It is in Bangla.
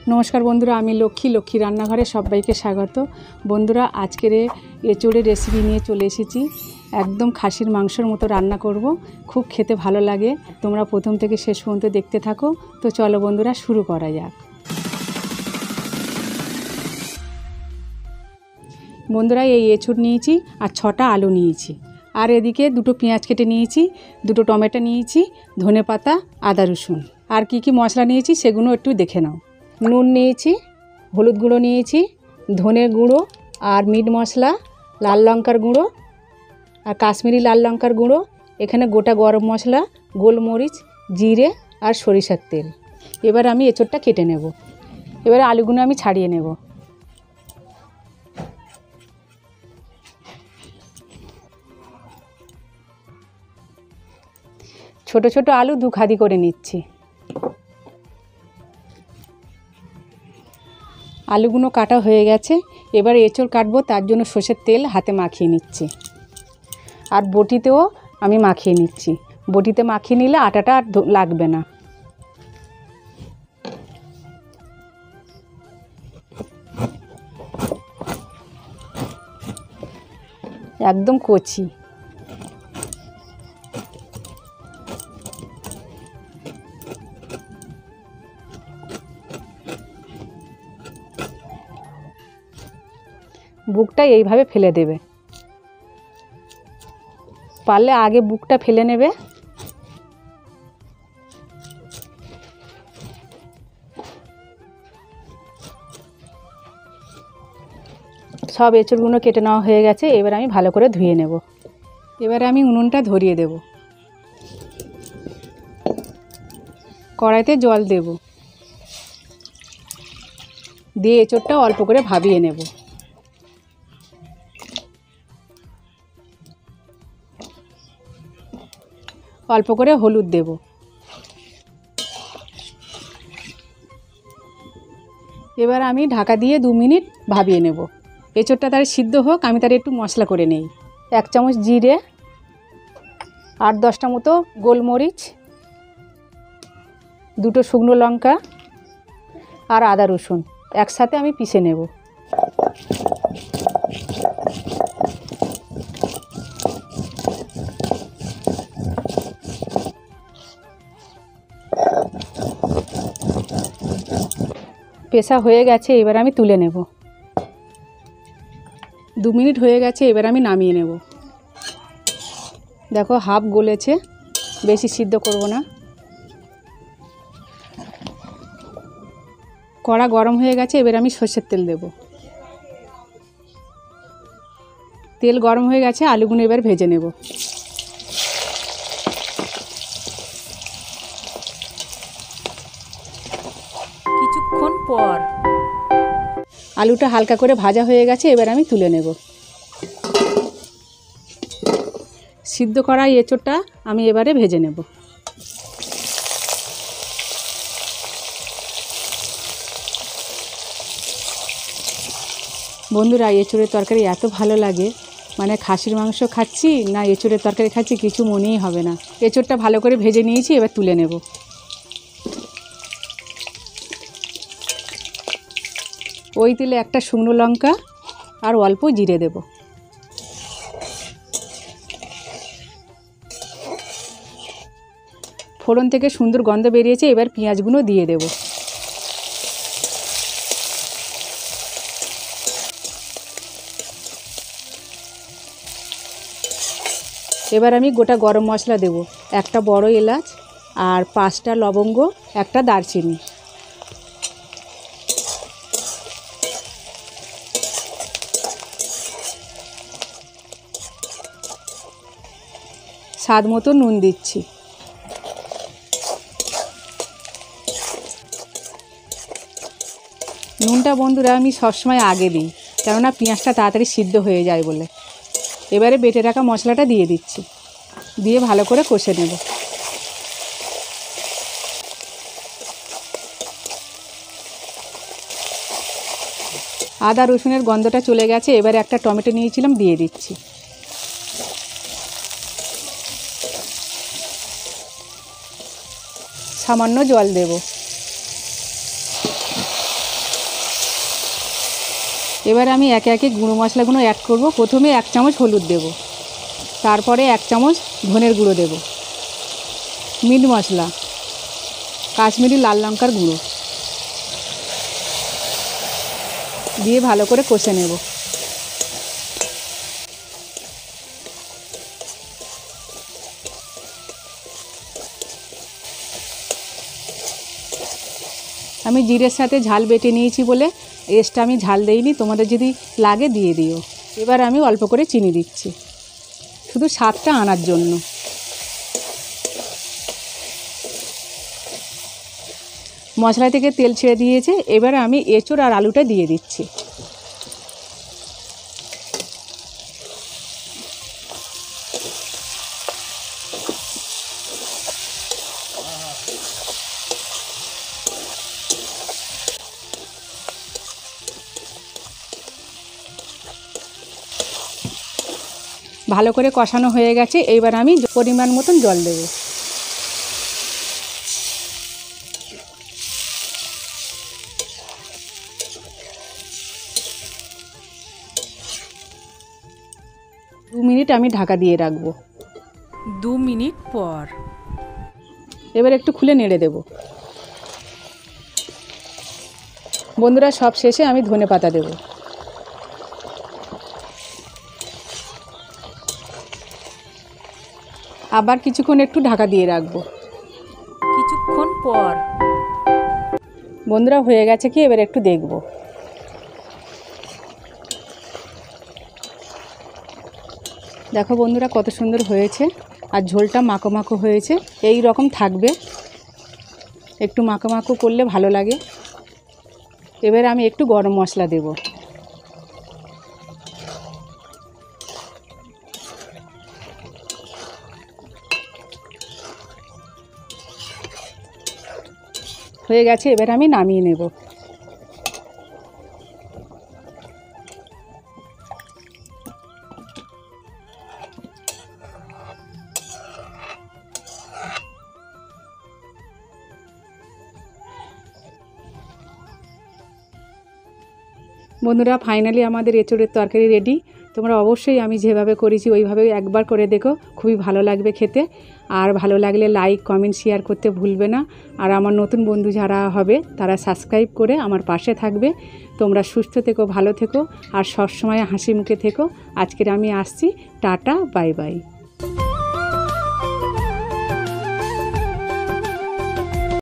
नमस्कार बंधुरा आमी लक्ष्मी रान्नाघरे सबाइके स्वागत। बंधुरा आजकेर एचोड़ेर रेसिपि निये चले एसेछि। एकदम खासिर मांसर मतो रान्ना करब, खूब खेते भालो लागे। तोमरा प्रथम थेके शेष पर्यन्त देखते थाको। तो चलो बंधुरा शुरू करा जाक। बंधुरा এই এঁচোড় নিয়েছি আর 6টা আলু নিয়েছি, আর এদিকে দুটো পেঁয়াজ কেটে নিয়েছি, দুটো টমেটো নিয়েছি, ধনেপাতা, আদা রসুন, আর কি কি মশলা নিয়েছি সেগুলো একটু দেখে নাও। নুন নিয়েছি, হলুদ গুঁড়ো নিয়েছি, ধনে গুঁড়ো আর মিট মশলা, লাল লঙ্কার গুঁড়ো আর কাশ্মীরি লাল লঙ্কার গুঁড়ো, এখানে গোটা গরম মশলা, গোলমরিচ, জিরে আর সরিষার তেল। এবার আমি এঁচোড়টা কেটে নেব। এবারে আলুগুলো আমি ছাড়িয়ে নেব। ছোট ছোট আলু দু খাদি করে নিচ্ছি। আলুগুলো কাটা হয়ে গেছে। এবার এঁচোড় কাটবো, তার জন্য সর্ষের তেল হাতে মাখিয়ে নিচ্ছি, আর বটিতেও আমি মাখিয়ে নিচ্ছি। বটিতে মাখিয়ে নিলে আটাটা আর লাগবে না। একদম কচি। বুকটা এইভাবে ফেলে দেবে, পারলে আগে বুকটা ফেলে নেবে। সব এঁচোড়গুলো কেটে নেওয়া হয়ে গেছে। এবার আমি ভালো করে ধুয়ে নেব। এবারে আমি উনুনটা ধরিয়ে দেব, কড়াইতে জল দেব, দিয়ে এঁচোড়টা অল্প করে ভাবিয়ে নেব। অল্প করে হলুদ দেব। এবার আমি ঢাকা দিয়ে 2 মিনিট ভাবিয়ে নেব। এঁচোড়টা তার সিদ্ধ হোক, আমি তার একটু মশলা করে নেই। 1 চামচ জিরে, 8-10টা মতো গোলমরিচ, 2টো শুকনো লঙ্কা আর আদা রসুন একসাথে আমি পিষে নেব। পেশা হয়ে গেছে, এবার আমি তুলে নেব। 2 মিনিট হয়ে গেছে, এবার আমি নামিয়ে নেব। দেখো হাফ গলেছে, বেশি সিদ্ধ করব না। কড়া গরম হয়ে গেছে, এবার আমি সর্ষের তেল দেব। তেল গরম হয়ে গেছে, আলুগুলো এবার ভেজে নেব। কিছুক্ষণ পর আলুটা হালকা করে ভাজা হয়ে গেছে, এবার আমি তুলে নেব। সিদ্ধ করা এঁচোড়টা আমি এবারে ভেজে নেব। বন্ধুরা, এঁচোড়ের তরকারি এত ভালো লাগে, মানে খাসির মাংস খাচ্ছি না এঁচোড়ের তরকারি খাচ্ছি কিছু মনেই হবে না। এঁচোড়টা ভালো করে ভেজে নিয়েছি, এবার তুলে নেব। ওই তেলে একটা শুকনো লঙ্কা আর অল্প জিরে দেব। ফোড়ন থেকে সুন্দর গন্ধ বেরিয়েছে, এবার পেঁয়াজগুলো দিয়ে দেব। এবার আমি গোটা গরম মশলা দেব, একটা বড় এলাচ আর 5টা লবঙ্গ, একটা দারচিনি। স্বাদ মতো নুন দিচ্ছি। নুনটা বন্ধুরা আমি সবসময় আগে দিই, কেননা পেঁয়াজটা তাড়াতাড়ি সিদ্ধ হয়ে যায় বলে। এবারে বেটে রাখা মশলাটা দিয়ে দিচ্ছি, দিয়ে ভালো করে কষে নেব। আদা রসুনের গন্ধটা চলে গেছে, এবারে একটা টমেটো নিয়েছিলাম দিয়ে দিচ্ছি। সামান্য জল দেব। এবার আমি একে একে গুঁড়ো মশলাগুলো অ্যাড করব। প্রথমে 1 চামচ হলুদ দেব, তারপরে 1 চামচ ধনের গুঁড়ো দেব, মিট মশলা, কাশ্মীরি লাল লঙ্কার গুঁড়ো দিয়ে ভালো করে কষে নেব। আমি জিরের সাথে ঝাল বেটে নিয়েছি বলে এক্সট্রা আমি ঝাল দেইনি, তোমাদের যদি লাগে দিয়ে দিও। এবার আমি অল্প করে চিনি দিচ্ছি, শুধু স্বাদটা আনার জন্য। মশলা থেকে তেল ছেড়ে দিয়েছে, এবার আমি এঁচোড় আর আলুটা দিয়ে দিচ্ছি। ভালো করে কষানো হয়ে গেছে, এবার আমি পরিমাণ মতন জল দেব। দু মিনিট আমি ঢাকা দিয়ে রাখবো। 2 মিনিট পর এবার একটু খুলে নেড়ে দেব। বন্ধুরা, সব শেষে আমি ধনেপাতা দেব। আবার কিছুক্ষণ একটু ঢাকা দিয়ে রাখবো। কিছুক্ষণ পর বন্ধুরা, হয়ে গেছে কি, এবার একটু দেখব। দেখো বন্ধুরা, কত সুন্দর হয়েছে, আর ঝোলটা মাখো মাখো হয়েছে। এই রকম থাকবে, একটু মাখো মাখো করলে ভালো লাগে। এবার আমি একটু গরম মশলা দেব। হয়ে গেছে, এবার আমি নামিয়ে নেব। বন্ধুরা, ফাইনালি আমাদের এঁচোড়ের তরকারি রেডি। তোমরা অবশ্যই আমি যেভাবে করেছি ওইভাবে একবার করে দেখো, খুবই ভালো লাগবে খেতে। আর ভালো লাগলে লাইক, কমেন্ট, শেয়ার করতে ভুলবে না। আর আমার নতুন বন্ধু যারা হবে তারা সাবস্ক্রাইব করে আমার পাশে থাকবে। তোমরা সুস্থ থেকো, ভালো থেকো, আর সবসময় হাসি মুখে থেকো। আজকের আমি আসছি, টাটা, বাই বাই।